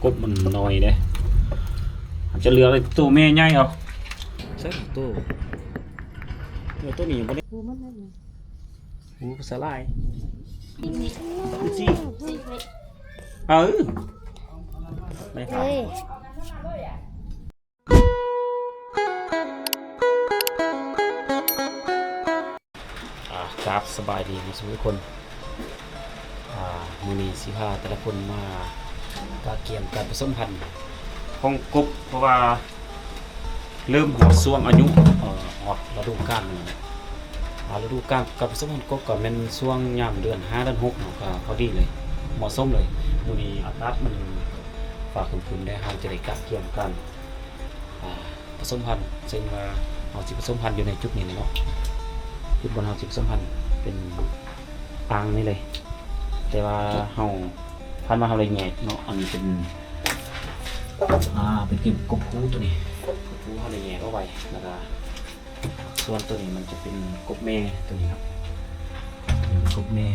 กบมันน้อยเด้จะเหลืออะไรตัวแม่ใหญ่เอาใช่ตัวนี้ยังบ่ได้ภาษาลายจีไม่ครับครับสบายดีนะทุกคนมือนี้สิพาแต่ละคนมาการเกี่ยมการผสมพันธุ์ของกบเพราะว่าเริ่มหัวช่วงอายุออกฤดูกาลฤดูกาลการผสมพันธุ์กบก็เป็นช่วงยามเดือน5เดือน6เนาะก็พอดีเลยเหมาะสมเลยมือนี้อากาศมันฝากคุณได้เฮาจะได้การเกี่ยมกันผสมพันธุ์ซึ่งว่าเฮาสิผสมพันธุ์อยู่ในจุดนี้เนาะจุดบนเฮาสิผสมพันธุ์เป็นอ่างนี่เลยแต่ว่าเฮาพันมาทำอะไรแง่เนาะอันนี้เป็นเก็บกบคูตัวนี้กบคูทำอะไรแง่ก็ไว้แล้วก็ส่วนตัวนี้มันจะเป็นกบแม่ตัวนี้ครับกบแม่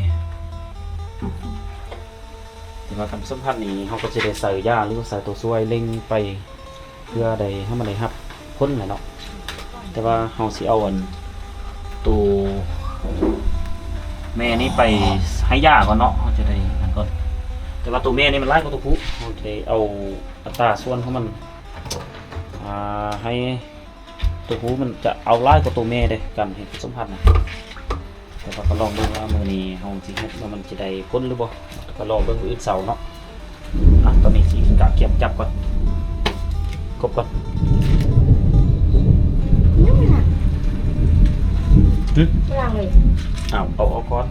แต่ว่าการผสมพันธุ์นี้เขาก็จะได้ใส่ยาหรือใส่ตัวช่วยเล่งไปเพื่อได้ให้มันได้รับพ้นเลยเนาะแต่ว่าเขาสิเอาอันตัวแม่นี่ไปให้ยาก่อนเนาะเขาจะได้นั่นก่อนแต่ว่าตัวแม่นี่มันไล่กับตัวผู้เราจะได้เอาอัตราส่วนของมันให้ตัวผู้มันจะเอาไล่กับตัวแม่เลยกันให้ผสมพันธุ์นะแต่ว่าก็ลองดูว่ามือนี้เราสิเฮ็ดว่ามันจะได้พ้นหรือบ่ก็รอเบิ่งมื้อเสาร์เนาะตอนนี้สิกะเก็บจับก่อนกบก่อนยังไม่ละไม่ล้างเลยเอาก่อน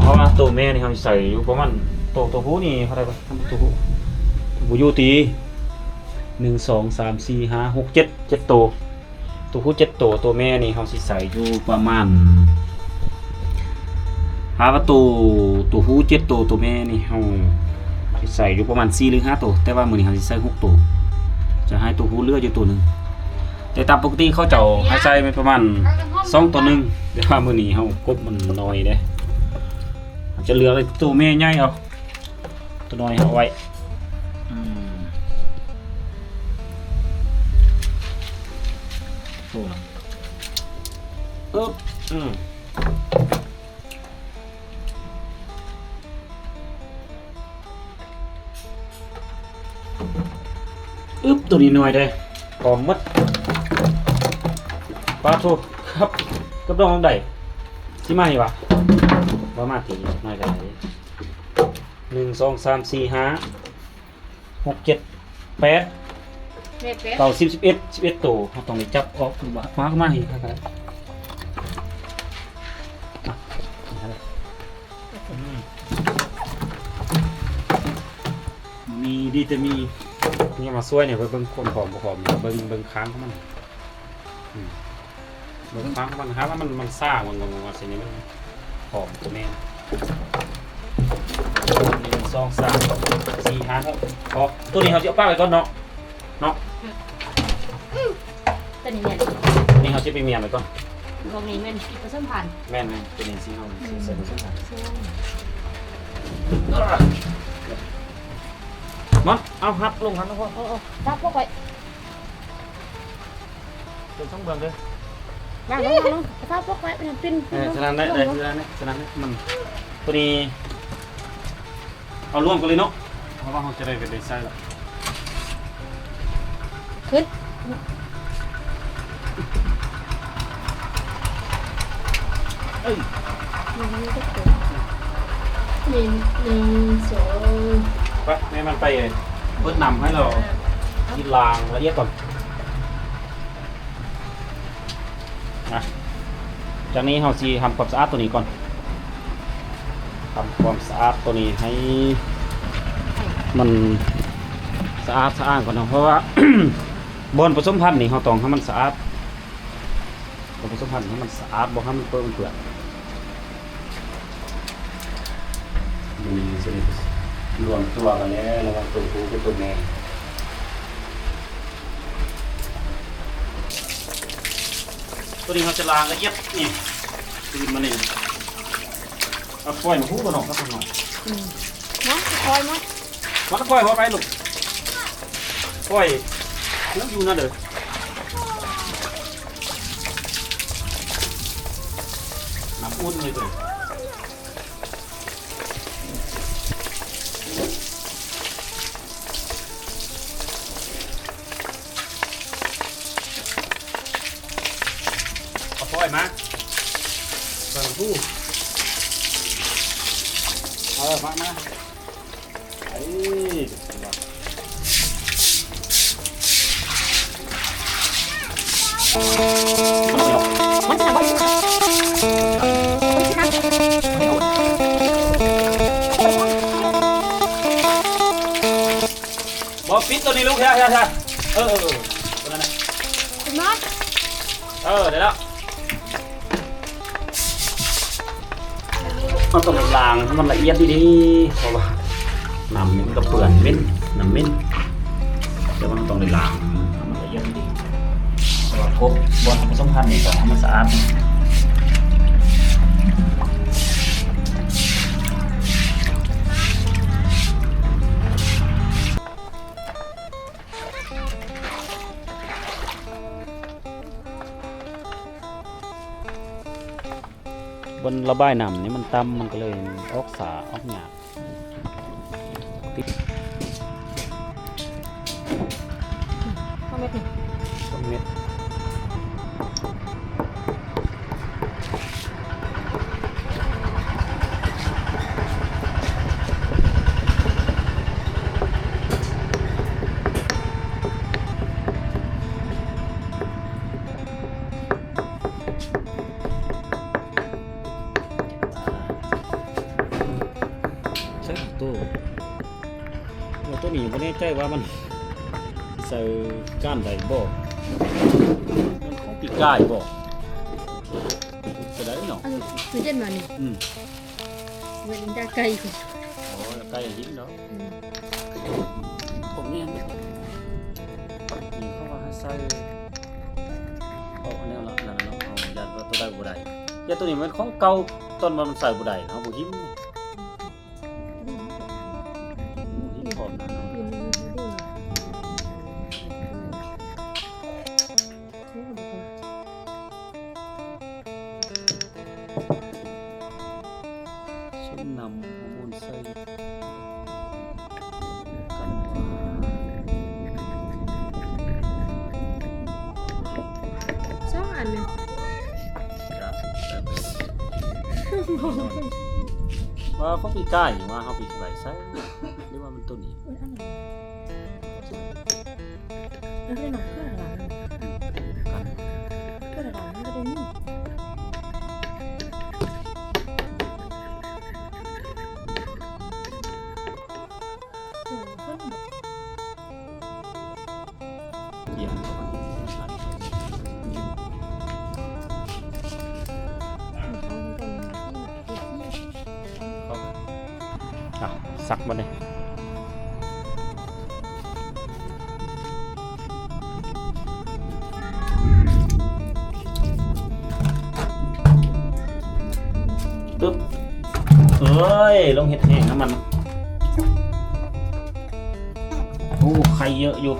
เพราะว่าตัวแม่นี่เขาใส่อยู่ประมาณตัวผู้นี่เท่าไหร่บ้างตัวผู้อยู่ตี1 2 3 4 5 6 7ตัวผู้7ตัวแม่นี่เขาใส่อยู่ประมาณว่าตัวผู้7ตัวแม่นี่เขาใส่อยู่ประมาณ4 หรือ 5ตัวแต่ว่ามื้อนี้เขาใส่6ตัวจะให้ตัวผู้เลือกอยู่ตัวนึงแต่ตามปกติเขาจะให้ใส่ประมาณ2ตัวนึงแต่ว่ามื้อนี้เขากบมันน้อยเด้จะเหลืออะไรตัวแม่ใหญ่เอาตัวน้อยเอาไว้ตัวนี้หน่อยได้พร้อมมัดปลาทูครับกับน้องได้สิมาให้วะว่ามาตีหน่อยได้1 2 3 4 5 6 7 8 9 10 11ตัวเราต้องจับออกมามาให้ครับมีดีแต่มีนี่มาช่วยเนี่ยเบิ่งคนผอมบ่ผอมเบิ่งค้างของมันเบิ่งค้างของมันครับว่ามันซ่ามันสิ่งนี้มันผอมตัวแม่1 2 3 4 5 6พอตัวนี้เขาจะเอาป้าไปก่อนเนาะตัวนี้เนี่ยนี่เขาจะไปเมียนไปก่อนตรงนี้มันผสมพันธุ์แม่นตัวนี้สิเขาใส่ผสมพันธุ์มาเอาหัดลงหัดนะพ่อทับพวกไปเป็นช่องเบิ่งเลยล้างลงทับพวกไปเป็นปิ้นฉะนั้นได้มันตัวนี้เอาร่วมกันเลยเนาะเพราะว่าเขาจะได้เป็นไส้ละขึ้น1 2ไปแม่มันไปเพิ่มนำให้เรากินลางละเอียดก่อนจากนี้เราจะทำความสะอาดตัวนี้ก่อนทำความสะอาดตัวนี้ให้มันสะอาดก่อนนะเพราะว่า บนผสมพันธุ์นี่เราต้องให้มันสะอาดบนผสมพันธุ์ให้มันสะอาดบ่ให้มันเปื้อนรวมตัวกันแล้วระหว่างตัวผู้กับตัวแม่ตัวนี้เราจะล้างละเอียดนี่ตื่นมาเนี่ยเอาปล่อยมาคู่กันหน่อยครับคุณหน่อยนะคอยมั้ย มันปล่อยหัวไปลูกปล่อยนั่งอยู่นั่นเด้อน้ำอุ่นเลยเด้อเอาปล่อยมาเปิดตู้มาไอ้มันจะว่าบอปิดตัวนี้ลูกใช่ตัวนั้นนะ คุณน็อต เดี๋ยวแล้วมันต้องล้างให้มันละเอียดดีๆเพราะว่าน้ำมันก็เปื่อนเม้นน้ำเม้นเดี๋ยวมันต้องได้ล้างให้มันละเอียดดีๆแต่ว่าครบบนผสมพันธุ์นี่ต้องให้มันสะอาดบนระบายน้ำนี่มันต่ำมันก็เลยออกสาออกหยาบเข้าเม็ดหนึ่ง ต้นเม็ดใช่ตัวนี้ไม่แน่ใจว่ามันใส่ก้านใดบ่มันของปีกไก่บ่จะได้เนาะ อันคือเช่นมานี่ เวลินดาไก่คุณ โอ้ไก่หินเนาะผมเนี่ยนี่เขาว่าใส่เอาอันนี้ละนั่นเนาะเอายัดว่าตัวใดบ่ได้ยัดตัวนี้มันของเก่าต้นมันใส่บ่ได้เนาะบ่หิมพร้อมนะชุ่มนำฮอร์โมนใส่กันสองอันเนี่ย ว่าเขาปีกไก่ว่าเขาปีกไก่ใส่หรือว่ามันตัวนี้ อันไหนแล้วเรื่องหนักเพื่ออะไร กัน เพื่ออะไรมันก็ได้นี่เกี่ยงเข้ามาสักมาเลยตึ๊บเอ้ยลงเห็ดแห้งน้ำมันโอ้ไข่เยอะอยู่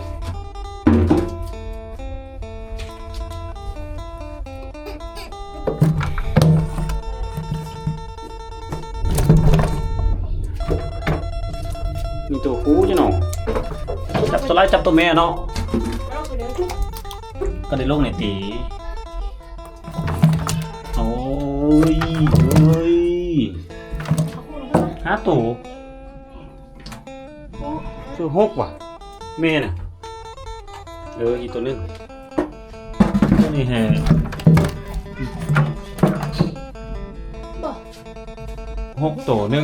มีตัวหูจ้ะเนาะจับตัวไล่จับตัวแม่เนาะก็ได้ลงในตีโอ้ยหาตัวคือหกว่ะแม่น่ะอีกตัวนึงตัวนี้แฮหกตัว1 2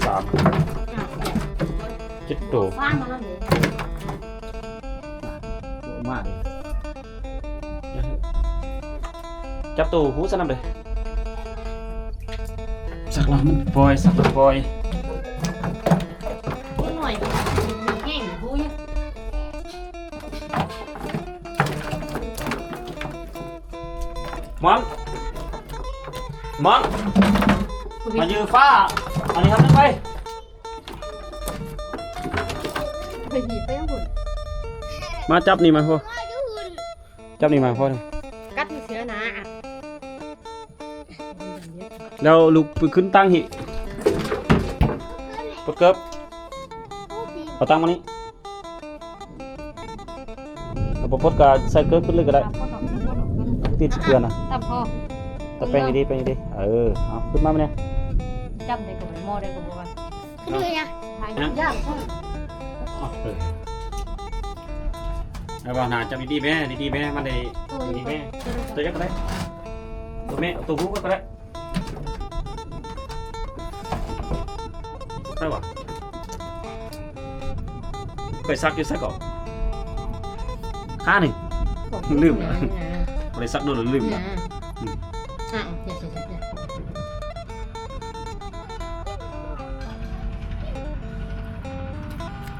3 7ตัว ฟ้ามาแล้วเหรอ เยอะมากเลยจับตัวหูสนับเลยสักหลังมันปล่อยสักหลังปล่อย หน่อยแห้งหูย มันมายืนฟ้าอันนี้ทำได้ไหม มาจับนี่มาพ่อจับนี่มาพ่อเลย กัดมันเสียนะอ่ะ แล้วลูกไปขึ้นตั้งหิปดเกิบเอาตั้งมานี่เอาปดกาใส่เกิบขึ้นเลยก็ได้ติดเกลือนะ ตับพอ ตะแป้งดีๆแป้งดีๆเอาขึ้นมาเนี่ย จำได้กับหม้อได้กับว่า ขึ้นเลยนะ ทายยาก เอาบ่าหนาจับดีๆแม่ดีๆแม่มันได้ดีๆแม่ตัวยักษ์ก็ได้ตัวแม่ตัวผู้ก็ได้ได้ป่ะเคยซักอยู่ซักก่อนข้าหนึ่งลืมอะไรซักโดนลืม อ่ะ อ่ะ เจ็บ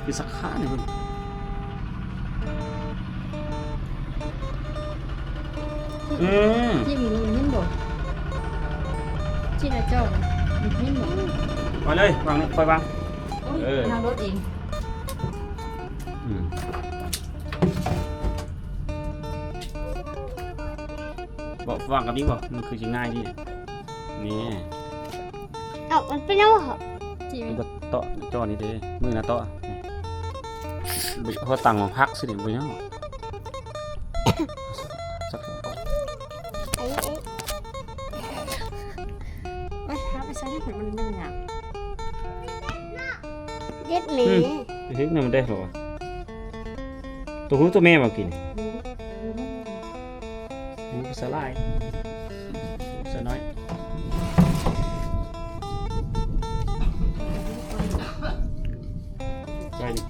คือซักข้าหนึ่งที่มีลงนิ่มบ่ที่น่าเจ้านิ่มบ่ ไปเลยวางนี่ไปวางทางรถเอง บอกวางกับนี้บอกมันคือจะง่ายดีนี่ เอ้ามันเป็นยังไง ที่ มันก็โต๊ะจอนี่เด้มือนะโต๊ะเขาตั้งมาพักสิเดี๋ยวไปเนาะสัก ไปหาไปใส่ให้มันเป็นอย่าง เด็ดหมี เฮ้ยนี่มันได้หรอตัวผู้ตัวแม่มากินนี่ก็สลายสน้อยใช่ดิ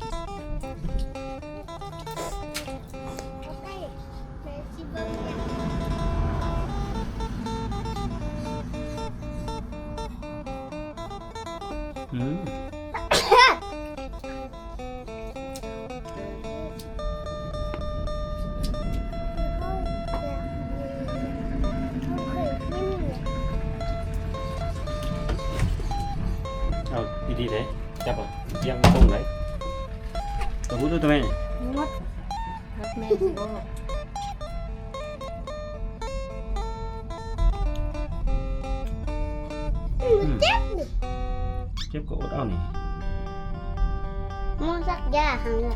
เอาดีๆเลยจับอ่ะยังตรงไหนตัวผู้ตัวแม่ งดรถแม่ก็ เจ็บก็อดเอานี่ มอสักยาหังเลย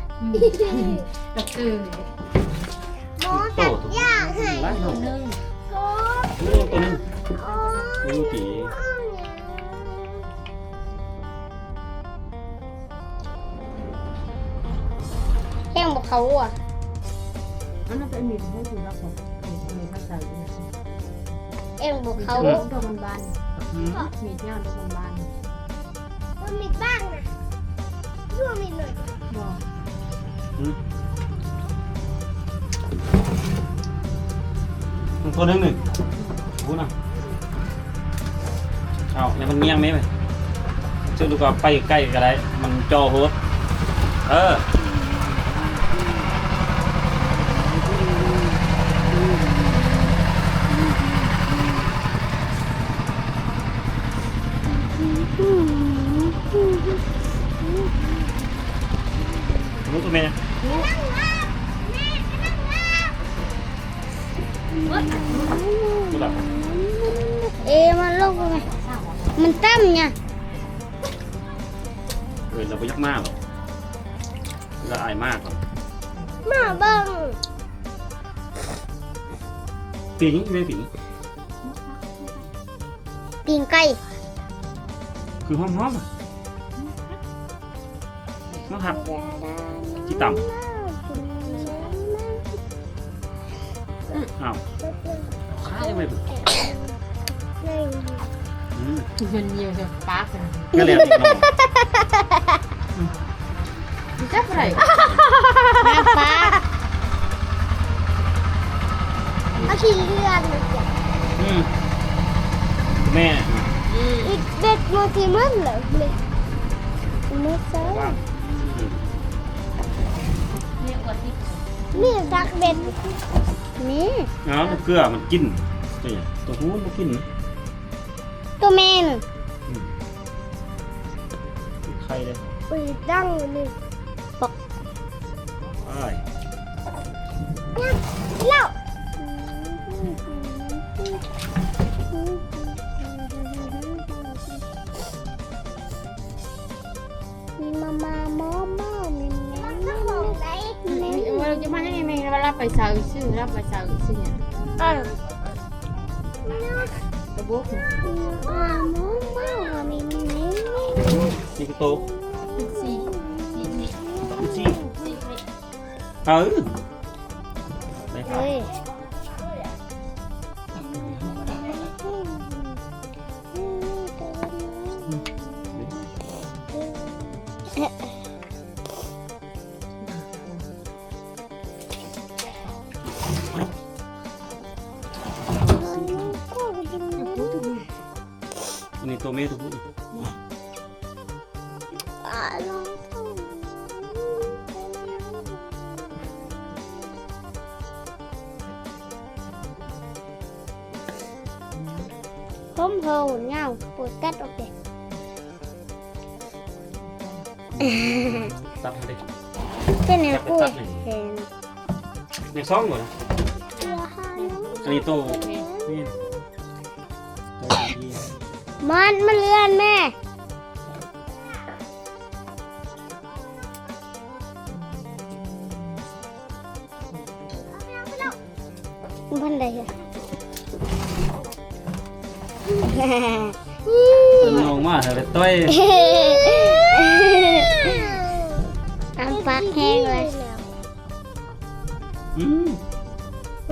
กระตือ มอสักยาหัง ไล่หนู นึ่ง ก็ ตัวนึงดูตี แข้งบอกเขาอ่ะ อันนั้นเป็นมีดให้คุณรับผมมีมาใส่ เอ็งบอกเขา เขาโดนมันบานมีดเนี่ยโดนมันบาน ก็มีบ้างนะยั่วมีหน่อย บอก ตัวนึงหนึ่งพูดนะเอาเนี่ยมันเงี้ยงไหมไปเชื่อดูก่อนไปใกล้กันได้มันจอโหดรู้ตัวแม่รู้ดับ มันลงไปไหมมันตั้มไง เราไปยักมากหรอกเราอายมากหรอก มาเบิ้ง ปีนี้ไม่ปีนี้ ปีนไก่ คือห้อมๆอ่ะน้องหักที่ต่ำอ้าวข้ายังไม่ฝึก เงินเยอะจะปากัน ก็เลยอีกน้อง จับอะไร แม่ฟ้าเอาขี้เลื่อนมาเก็บ แม่ อีกเด็กมาที่มันเลยเลยไม่ใช่ ว่าง เนี่ยกว่าที่ นี่ดักเบ็ดนี่ เอาเกลือมันกินตัวหูมันกิน ตัวแมน ไข่เลย อุ้ยดังเลย ไอ้ เล่ามีมาหมอมีแม่ว่าเราจะมายังไงแม่รับไปสาวชื่อรับไปสาวชื่อเนี่ยกระบอก หมอมีแม่ นี่ก็โต สี่นี่ จีได้ครับ เฮ้ยอันนี้ตัวเมย์ตัวผู้ ผมโหดเงาปวดกัดออกเด็ก ตัดให้ดิ เป็นแนวกู้เห็น ในซองหมดนะอันนี้โตนี่ตัวนี้ มันเลื่อนแม่พันใดอะ มันลงมาเถอะต้อย อันปักแห้งเลย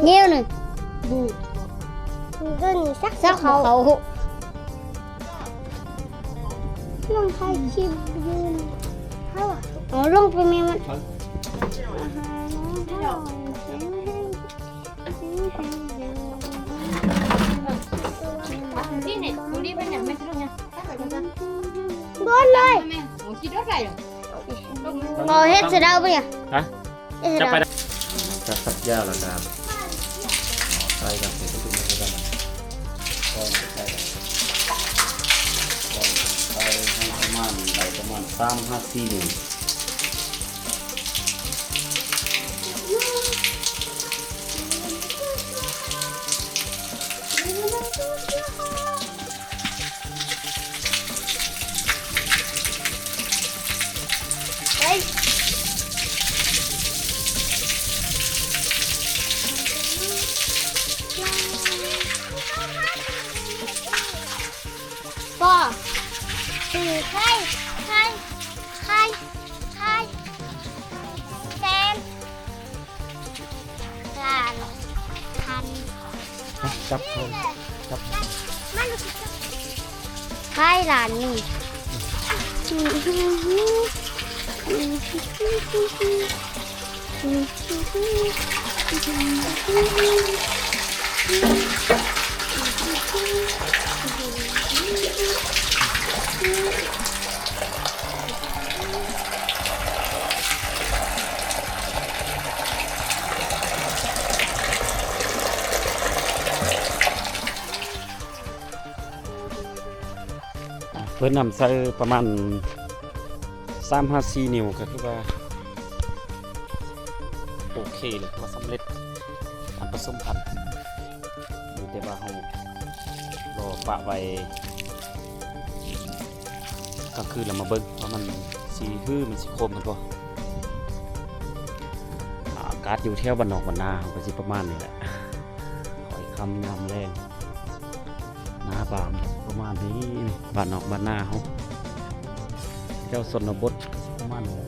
เงี้ นิ้วหนึ่ง บู ก็มีสักเขาลงไทยชิมยืนเขาอ่ะอ๋อลงไปมีมันนี่เนี่ยดูดิเป็นอย่างไม่ใช่หรอเนี่ย โดนเลย แม่โอ้คิดว่าไรหรอ เอาเฮ็ดเสร็จแล้วปะเนี่ย ฮะ เฮ็ดเสร็จ จะไป แล้ว จะสักยาวแล้วครับใส่กันเป็นตุ้มๆกันก็ใส่ให้ประมาณได้ประมาณ3-5 นิ้ว เฮ้ยพ่อถือใครแซนกานคัน จับเขาจับ มันใครหลานนี่เพิ่นนำใส่ประมาณ3-4 นิ้วก็คือว่าโอเคเลยว่าสำเร็จการผสมพันธุ์อยู่แต่ว่าเรารอปะไว้กลางคืนเรามาเบิ่งว่ามันสีฮื้อมันสีโคมกันบ่อากาศอยู่แถวบ้านนอกบ้านนาก็สิประมาณนี้แหละหอยคำยำแรงหน้าบามประมาณนี้นี่บ้านนอกบ้านนาเฮาแถวชนบทประมาณนี้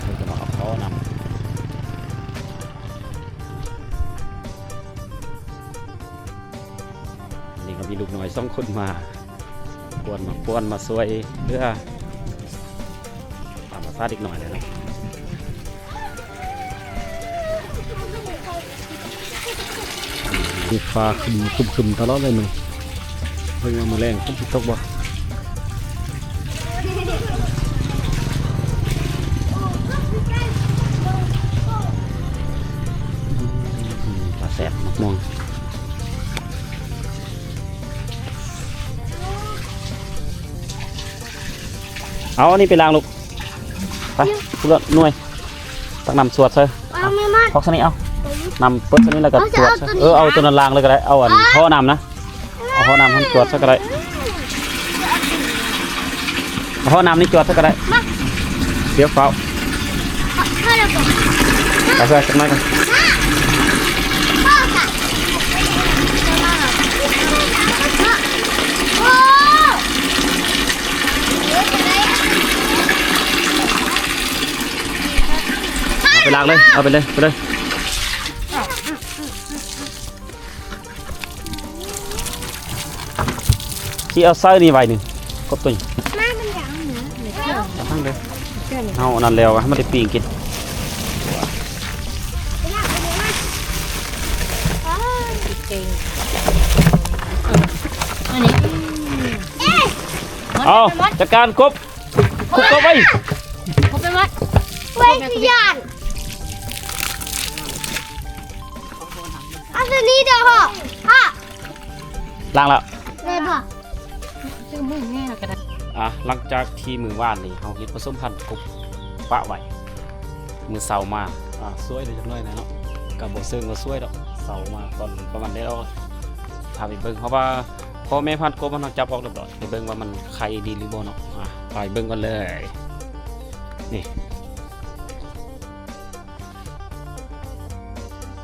เขาจะมาเอาเขานำนี่ก็มีลูกน้อย2 คนมาป้วนมาสวยเพื่อตามภาษาอีกหน่อยเลยนะมีฟ้าคึมตลอดเลยมึงเพิ่งมาแรงฝนตกบ่ปลาแสบมอง เอาอันนี้ไปล้างลูกไปพูดหน่วยตักน้ำสวดใส่ เอาไม่มัด พอกสนี้เอานำเปิ้ลสนี้แล้วก็สวดซะเอาตัวนั้นล้างเลยก็ได้เอาอันท่อน้ำนะเอาท่อน้ำให้สวดซะก็ได้เอาท่อน้ำนี่จวดซะก็ได้เดี๋ยวเฝ้า พ่อเราบอก ไปใส่จังไรกัน พ่อค่ะโอ้เดี๋ยวจะได้ เอาไปล้างเลยเอาไปเลยไปเลยที่เอาไส้นี่ไว้หนึ่งกบตัวนี้ แม่มันอยากเหนือ เอาทั้งเลยเอาอันนั้นแล้วให้มันได้ปีงกิน อันนี้ เอาจัดการกบคุกกบไว้ ครบไปหมด ไว้ที่ยานเอาตัวนี้เดี๋ยวพ่อ ล้างแล้ว เลยพ่อ ซึ่งมือแง่ก็ได้ หลังจากที่มือว่านนี่เขาเห็ดผสมพันธุ์กบปะไว้มือเสามาสวยเลยจังเลยนะเนาะกับโบเซิงก็สวยดอกเสามาตอนประมาณได้เราพาไปเบิ่งเพราะว่าพอแม่พันธุ์กบมันจับออกเรียบร้อยไปเบิ่งว่ามันไข่ดีหรือบ่เนาะไปเบิ่งกันเลยนี่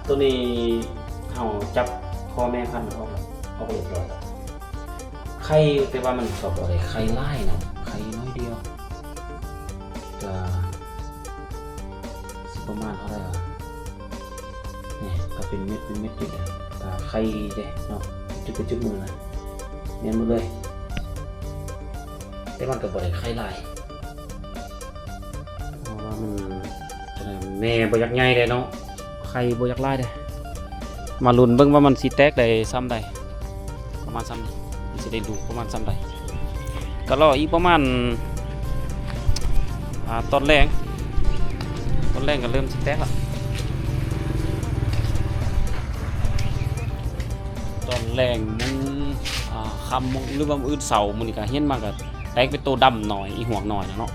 ตัวนี้เอาจับพ่อแม่พันธุ์ออกแล้วเอาไปเรียบร้อยแล้วไข่แต่ว่ามันก็บ่ได้ไข่ไล่นะไข่น้อยเดียวก็สิประมาณเท่าไหร่วะนี่ก็เป็นเม็ดอยู่เลยแต่ไข่เด้เนาะจุดมือนะเนียนหมดเลยแต่มันก็บ่ได้ไข่ไล่เพราะว่ามันแม่บ่อยากใหญ่เลยเนาะไข่บ่อยากไล่เด้มาลุ้นเบิ่งว่ามันสิแตกได้ซ้ำใดประมาณซ้ำจะได้ดูประมาณซ้ำใดก็รออีกประมาณตอนแรงก็เริ่มสิแตกแล้วตอนแรงมันคำหรือว่ามื้อเสาร์มันก็เห็นมากก็แตกเป็นตัวดำหน่อยอีห่วงหน่อยนะเนาะ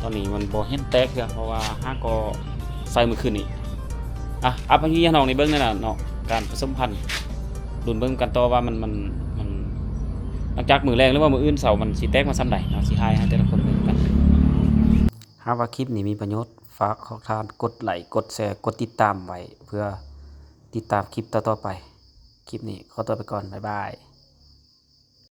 ตอนนี้มันบ่เห็นแตกเลยเพราะว่าห้าก็ใส่มื้อคืนนี้อัพพี่น้องในเบิ้งนั่นน่ะเนาะการผสมพันธุ์ดุนเบิ้งกันต่อว่ามันหลังจากมือแรงหรือว่ามืออื่นเสาร์มันสิแตกมาซ้ำใดเนาะสิให้แต่ละคนเบิ่งกันหากว่าคลิปนี้มีประโยชน์ฝากขอทานกดไลค์กดแชร์กดติดตามไว้เพื่อติดตามคลิปต่อๆไปคลิปนี้ขอตัวไปก่อนบ๊ายบาย